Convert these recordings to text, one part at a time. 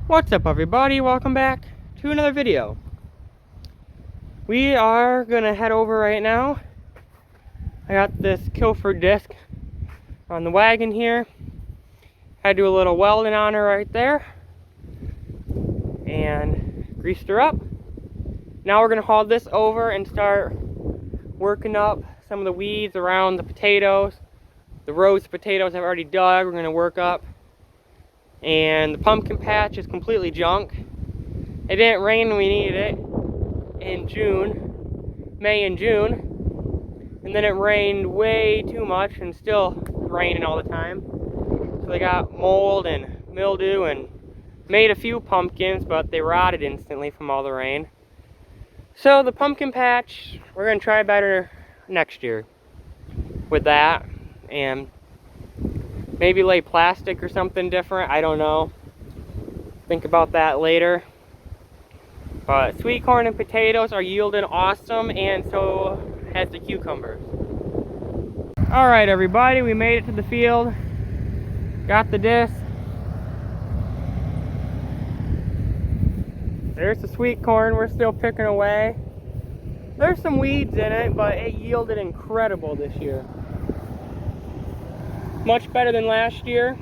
What's up, everybody? Welcome back to another video. We are gonna head over right now. I got this Kilford disc on the wagon here. Had to do a little welding on her right there and greased her up. Now we're gonna haul this over and start working up some of the weeds around the potatoes. The rows of potatoes I've already dug, we're gonna work up. And the pumpkin patch is completely junk. It didn't rain when we needed it in May and June. And then it rained way too much and still raining all the time. So they got mold and mildew and made a few pumpkins, but they rotted instantly from all the rain. So the pumpkin patch, we're gonna try better next year with that. And maybe lay plastic or something different, I don't know. Think about that later. But sweet corn and potatoes are yielding awesome, and so has the cucumbers. Alright everybody, we made it to the field. Got the disc. There's the sweet corn, we're still picking away. There's some weeds in it, but it yielded incredible this year. Much better than last year.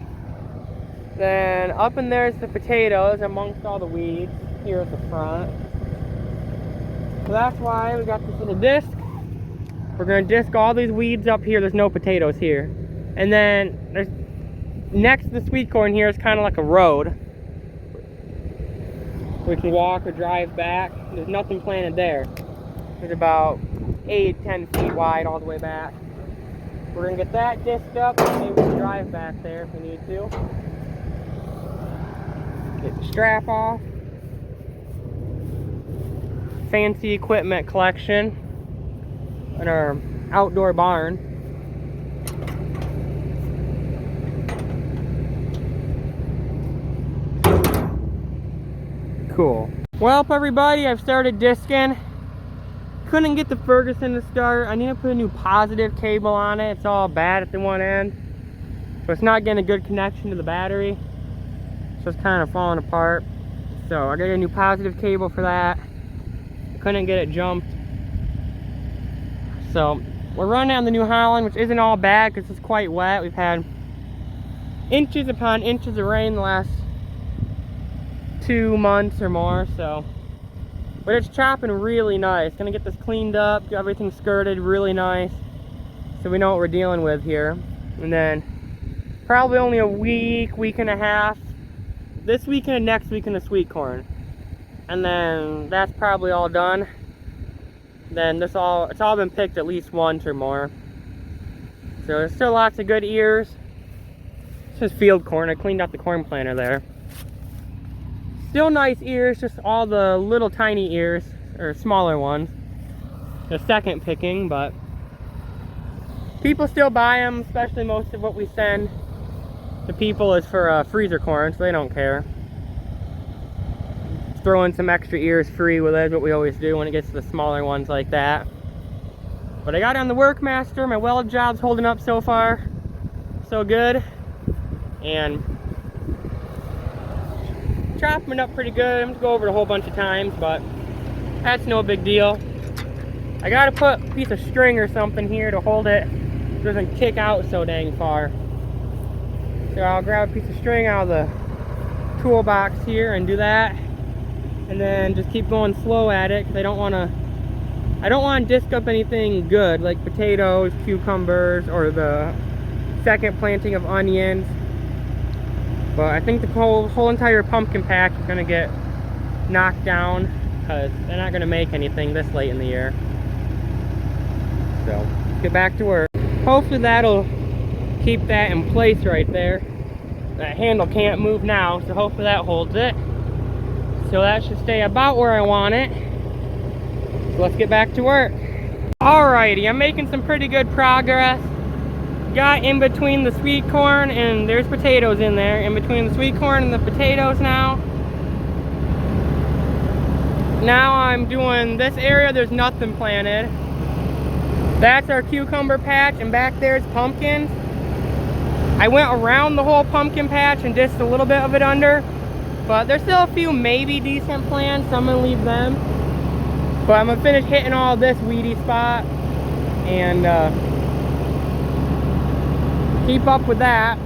Then up in there's the potatoes amongst all the weeds here at the front. So that's why we got this little disc. We're gonna disc all these weeds up here. There's no potatoes here. And then there's next to the sweet corn here is kind of like a road. We can walk or drive back. There's nothing planted there. It's about 8-10 feet wide all the way back. We're gonna get that disced up and maybe we can drive back there if we need to. Get the strap off. Fancy equipment collection in our outdoor barn. Cool. Well, everybody, I've started discing. Couldn't get the Ferguson to start. I need to put a new positive cable on it. It's all bad at the one end, so it's not getting a good connection to the battery, so it's kind of falling apart. So I got a new positive cable for that. Couldn't get it jumped, so we're running on the New Holland, which isn't all bad because it's quite wet. We've had inches upon inches of rain the last 2 months or more, so. But it's chopping really nice. Gonna get this cleaned up, get everything skirted really nice, so we know what we're dealing with here. And then probably only a week and a half, this weekend and next weekend of sweet corn. And then that's probably all done. Then it's all been picked at least once or more. So there's still lots of good ears. This is field corn. I cleaned out the corn planter there. Still nice ears, just all the little tiny ears, or smaller ones. The second picking, but people still buy them, especially most of what we send to people is for freezer corn, so they don't care. Throw in some extra ears free with it, what we always do when it gets to the smaller ones like that. But I got it on the Workmaster. My weld job's holding up so far. So good. And chopping it up pretty good. I'm gonna go over it a whole bunch of times, but that's no big deal. I gotta put a piece of string or something here to hold it so it doesn't kick out so dang far. So I'll grab a piece of string out of the toolbox here and do that, and then just keep going slow at it because I don't want to disc up anything good like potatoes, cucumbers, or the second planting of onions. But I think the whole entire pumpkin patch is gonna get knocked down because they're not gonna make anything this late in the year. So let's get back to work. Hopefully that'll keep that in place right there. That handle can't move now, so hopefully that holds it. So that should stay about where I want it. So let's get back to work. Alrighty, I'm making some pretty good progress. Got in between the sweet corn and there's potatoes in there. In between the sweet corn and the potatoes now. Now I'm doing this area, there's nothing planted. That's our cucumber patch, and back there's pumpkins. I went around the whole pumpkin patch and disced a little bit of it under. But there's still a few maybe decent plants, so I'm gonna leave them. But I'm gonna finish hitting all this weedy spot and keep up with that.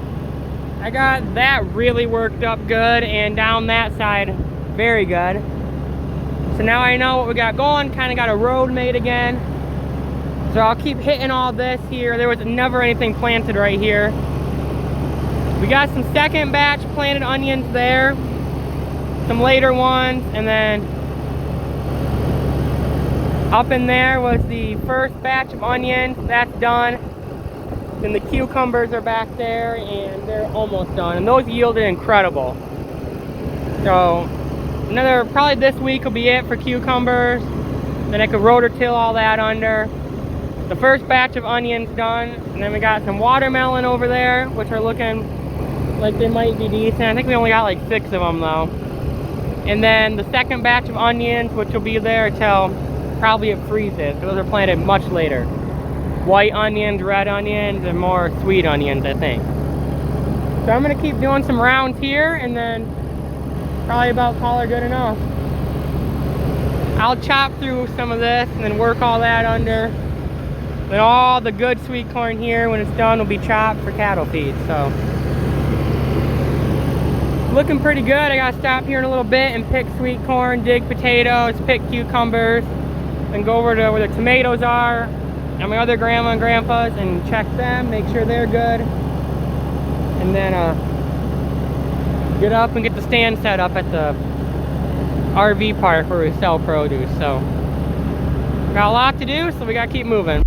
I got that really worked up good, and down that side very good. So now I know what we got going, kind of got a road made again. So I'll keep hitting all this here. There was never anything planted right here. We got some second batch planted onions there, some later ones, and then up in there was the first batch of onions. That's done. Then the cucumbers are back there, and they're almost done. And those yielded incredible. So probably this week will be it for cucumbers. Then I could rototill all that under. The first batch of onions done, and then we got some watermelon over there, which are looking like they might be decent. I think we only got like 6 of them though. And then the second batch of onions, which will be there till probably it freezes. Those are planted much later. White onions, red onions, and more sweet onions, I think. So I'm gonna keep doing some rounds here, and then probably about call her good enough. I'll chop through some of this and then work all that under. Then all the good sweet corn here, when it's done, will be chopped for cattle feed. So looking pretty good. I gotta stop here in a little bit and pick sweet corn, dig potatoes, pick cucumbers, and go over to where the tomatoes are and my other grandma and grandpa's and check them, make sure they're good, and then get up and get the stand set up at the RV park where we sell produce. So got a lot to do, so we gotta keep moving.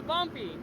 Bumpy.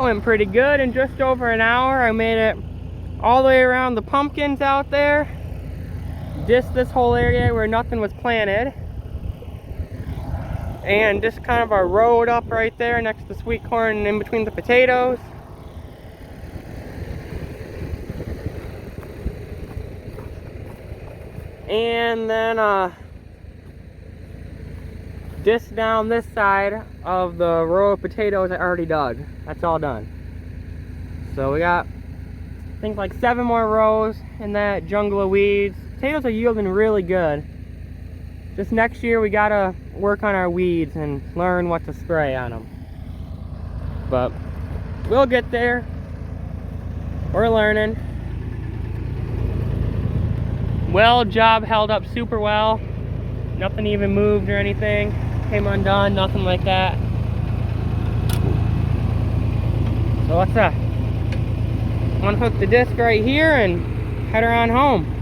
went pretty good. In just over an hour, I made it all the way around the pumpkins out there. Just this whole area where nothing was planted. And just kind of a road up right there next to the sweet corn in between the potatoes. And then just down this side of the row of potatoes I already dug. That's all done. So we got, I think, like 7 more rows in that jungle of weeds. Potatoes are yielding really good. Just next year we gotta work on our weeds and learn what to spray on them. But we'll get there. We're learning. Well, job held up super well. Nothing even moved or anything. Came undone, nothing like that. So let's unhook the disc right here and head her on home.